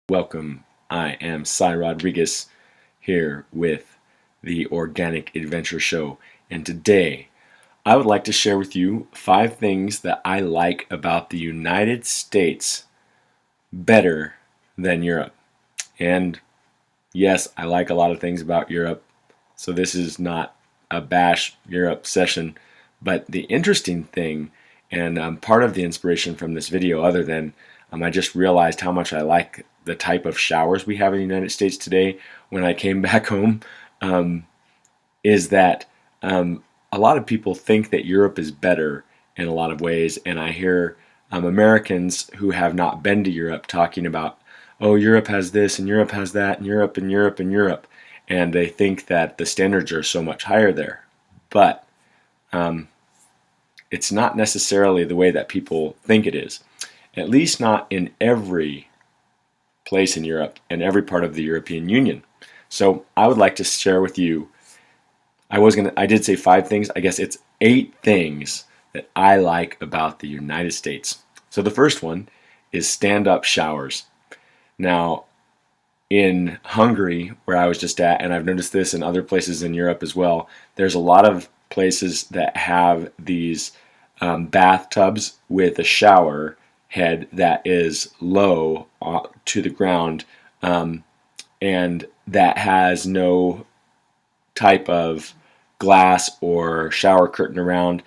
Welcome. I am Cy Rodriguez here with the Organic Adventure Show, and today I would like to share with you 5 things that I like about the United States better than Europe. And yes, I like a lot of things about Europe, so this is not a bash Europe session, but the interesting thing, and part of the inspiration from this video, other than I just realized how much I like the type of showers we have in the United States today when I came back home, is that a lot of people think that Europe is better in a lot of ways, and I hear Americans who have not been to Europe talking about, oh, Europe has this and Europe has that and Europe and Europe and Europe, and they think that the standards are so much higher there. But it's not necessarily the way that people think it is, at least not in every place in Europe and every part of the European Union. So I would like to share with you, I did say 5 things, I guess it's 8 things that I like about the United States. So the first one is stand-up showers. Now, in Hungary, where I was just at, and I've noticed this in other places in Europe as well, there's a lot of places that have these bathtubs with a shower head that is low to the ground, and that has no type of glass or shower curtain around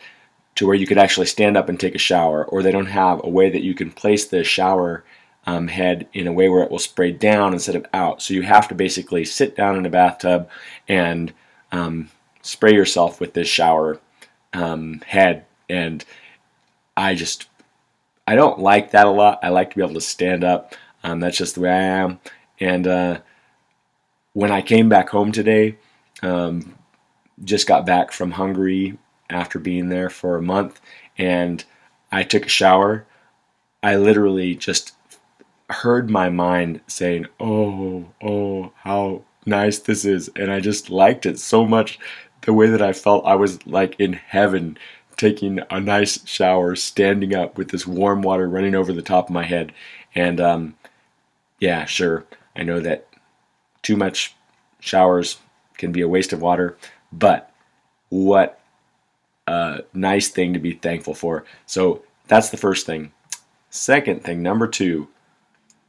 to where you could actually stand up and take a shower, or they don't have a way that you can place the shower head in a way where it will spray down instead of out. So you have to basically sit down in a bathtub and spray yourself with this shower head, and I don't like that a lot. I like to be able to stand up. That's just the way I am. And when I came back home today, just got back from Hungary after being there for a month, and I took a shower. I literally just heard my mind saying, oh, how nice this is. And I just liked it so much, the way that I felt I was like in heaven, taking a nice shower, standing up with this warm water running over the top of my head. And yeah, sure, I know that too much showers can be a waste of water, but what a nice thing to be thankful for. So that's the first thing. Second thing, number 2,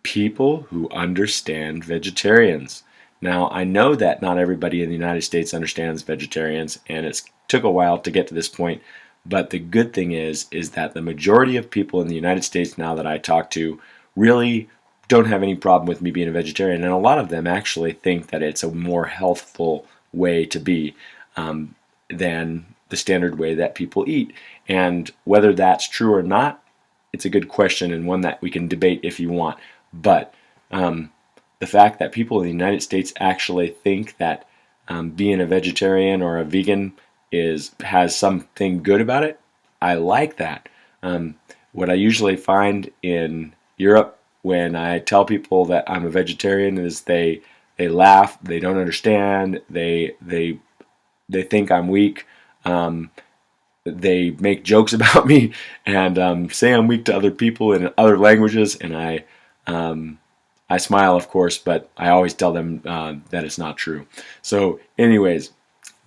people who understand vegetarians. Now, I know that not everybody in the United States understands vegetarians, and it took a while to get to this point, but the good thing is that the majority of people in the United States now that I talk to really don't have any problem with me being a vegetarian, and a lot of them actually think that it's a more healthful way to be than the standard way that people eat. And whether that's true or not, it's a good question, and one that we can debate if you want. But the fact that people in the United States actually think that being a vegetarian or a vegan has something good about it, I like that. What I usually find in Europe when I tell people that I'm a vegetarian is they laugh, they don't understand, they think I'm weak. They make jokes about me and say I'm weak to other people in other languages, and I smile, of course, but I always tell them that it's not true. So anyways,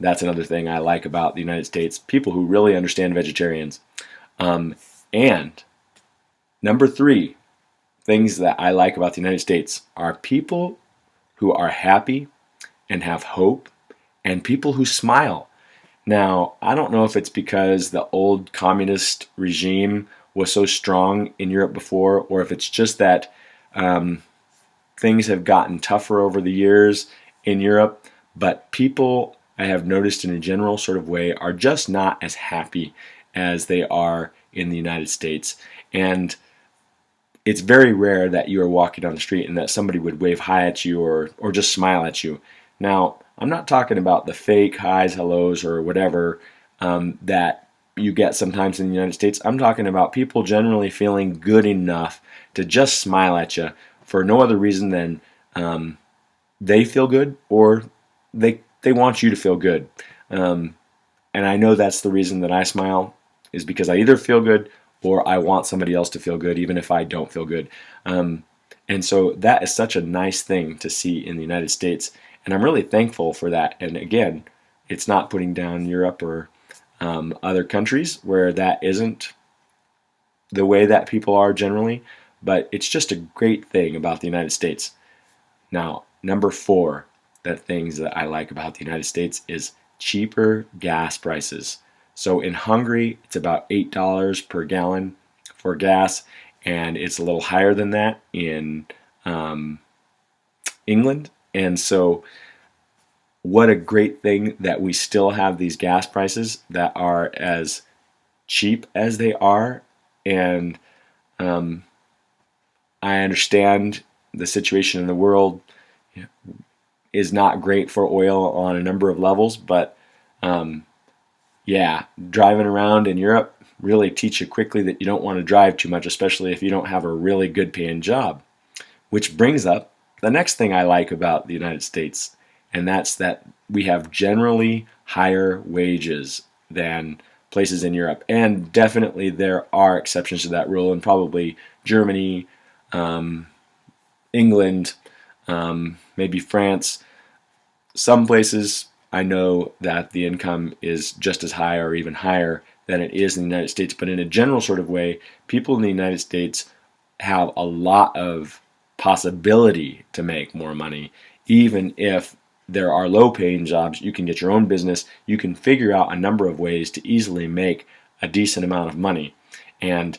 that's another thing I like about the United States, people who really understand vegetarians. And number 3, things that I like about the United States are people who are happy and have hope, and people who smile. Now, I don't know if it's because the old communist regime was so strong in Europe before, or if it's just that things have gotten tougher over the years in Europe, but people, I have noticed in a general sort of way, are just not as happy as they are in the United States. And it's very rare that you are walking down the street and that somebody would wave hi at you or just smile at you. Now, I'm not talking about the fake highs, hellos, or whatever that you get sometimes in the United States. I'm talking about people generally feeling good enough to just smile at you for no other reason than they feel good, or they want you to feel good. And I know that's the reason that I smile, is because I either feel good or I want somebody else to feel good, even if I don't feel good. And so that is such a nice thing to see in the United States. And I'm really thankful for that. And again, it's not putting down Europe or other countries where that isn't the way that people are generally, but it's just a great thing about the United States. Now, number 4, the things that I like about the United States is cheaper gas prices. So in Hungary, it's about $8 per gallon for gas, and it's a little higher than that in um, England. And so, what a great thing that we still have these gas prices that are as cheap as they are. And um, I understand the situation in the world is not great for oil on a number of levels, but um, yeah, driving around in Europe really teach you quickly that you don't want to drive too much, especially if you don't have a really good paying job. Which brings up the next thing I like about the United States, and that's that we have generally higher wages than places in Europe. And definitely there are exceptions to that rule, and probably Germany, um, England, maybe France. Some places I know that the income is just as high or even higher than it is in the United States, but in a general sort of way, people in the United States have a lot of possibility to make more money, even if there are low paying jobs. You can get your own business, you can figure out a number of ways to easily make a decent amount of money. And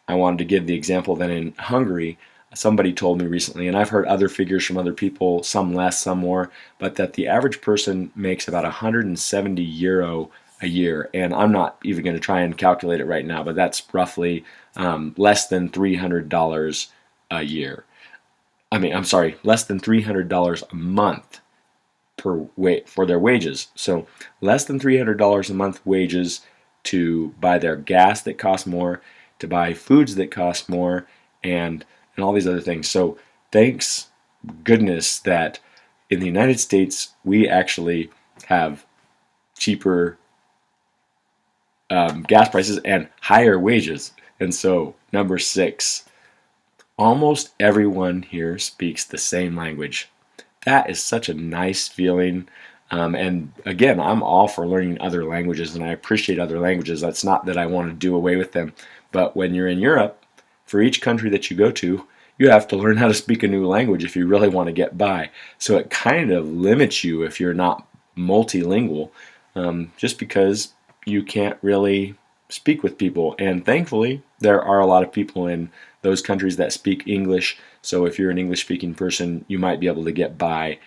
I wanted to give the example that in Hungary, somebody told me recently, and I've heard other figures from other people, some less, some more, but that the average person makes about 170 euro a year. And I'm not even going to try and calculate it right now, but that's roughly less than $300 a year. I'm sorry, less than $300 a month for their wages. So less than $300 a month wages to buy their gas that costs more, to buy foods that cost more, and all these other things. So thanks goodness that in the United States we actually have cheaper gas prices and higher wages. And so number 6, almost everyone here speaks the same language. That is such a nice feeling. And again, I'm all for learning other languages, and I appreciate other languages. That's not that I want to do away with them. But when you're in Europe, for each country that you go to, you have to learn how to speak a new language if you really want to get by. So it kind of limits you if you're not multilingual, just because you can't really speak with people. And thankfully, there are a lot of people in those countries that speak English. So if you're an English speaking person, you might be able to get by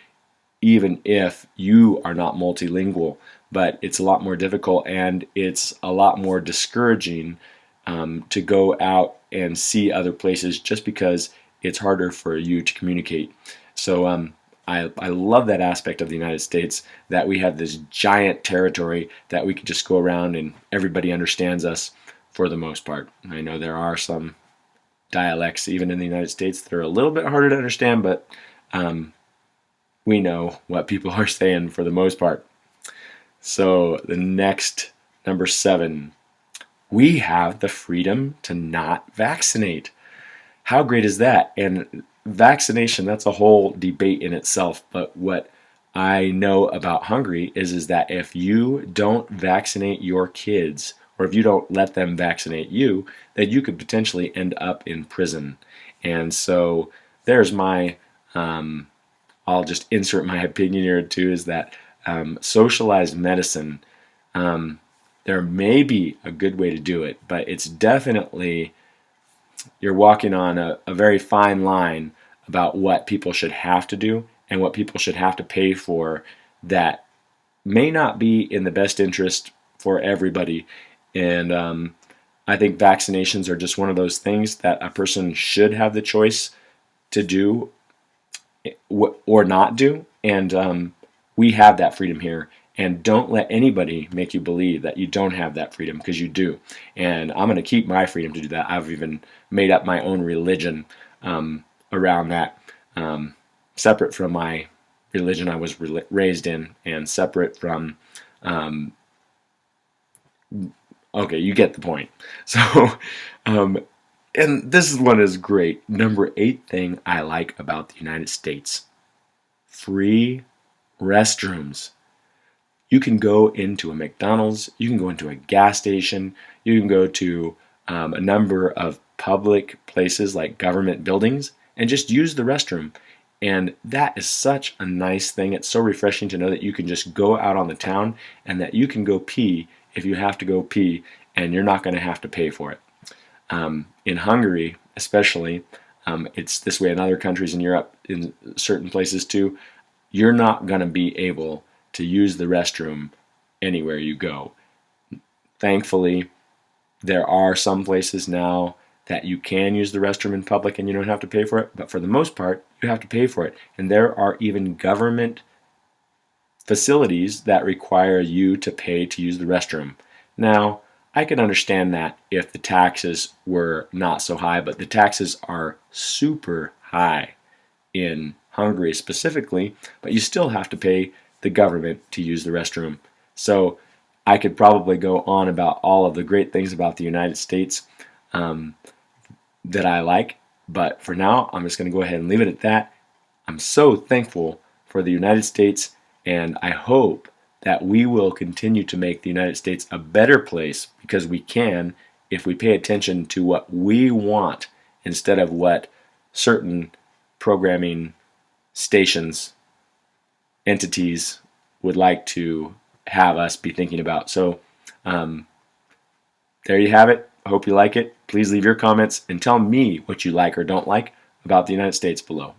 even if you are not multilingual. But it's a lot more difficult, and it's a lot more discouraging to go out and see other places just because it's harder for you to communicate. So I love that aspect of the United States, that we have this giant territory that we can just go around and everybody understands us for the most part. I know there are some dialects even in the United States that are a little bit harder to understand, but we know what people are saying for the most part. So the next, number 7, we have the freedom to not vaccinate. How great is that? And vaccination, that's a whole debate in itself. But what I know about Hungary is that if you don't vaccinate your kids, or if you don't let them vaccinate you, then you could potentially end up in prison. And so there's my, I'll just insert my opinion here too, is that socialized medicine, there may be a good way to do it, but it's definitely, you're walking on a very fine line about what people should have to do and what people should have to pay for that may not be in the best interest for everybody. And I think vaccinations are just one of those things that a person should have the choice to do or not do. And we have that freedom here. And don't let anybody make you believe that you don't have that freedom, because you do. And I'm going to keep my freedom to do that. I've even made up my own religion around that, separate from my religion I was raised in, and separate from, okay, you get the point. So And this one is great. Number 8 thing I like about the United States: free restrooms. You can go into a McDonald's, you can go into a gas station, you can go to a number of public places like government buildings and just use the restroom. And that is such a nice thing. It's so refreshing to know that you can just go out on the town and that you can go pee if you have to go pee and you're not going to have to pay for it. In Hungary, especially, it's this way in other countries in Europe, in certain places too. You're not going to be able to use the restroom anywhere you go. Thankfully, there are some places now that you can use the restroom in public and you don't have to pay for it, but for the most part, you have to pay for it. And there are even government facilities that require you to pay to use the restroom. Now, I can understand that if the taxes were not so high, but the taxes are super high in Hungary specifically, but you still have to pay the government to use the restroom. So I could probably go on about all of the great things about the United States that I like, but for now, I'm just going to go ahead and leave it at that. I'm so thankful for the United States, and I hope that we will continue to make the United States a better place, because we can if we pay attention to what we want instead of what certain programming stations, entities would like to have us be thinking about. So there you have it. I hope you like it. Please leave your comments and tell me what you like or don't like about the United States below.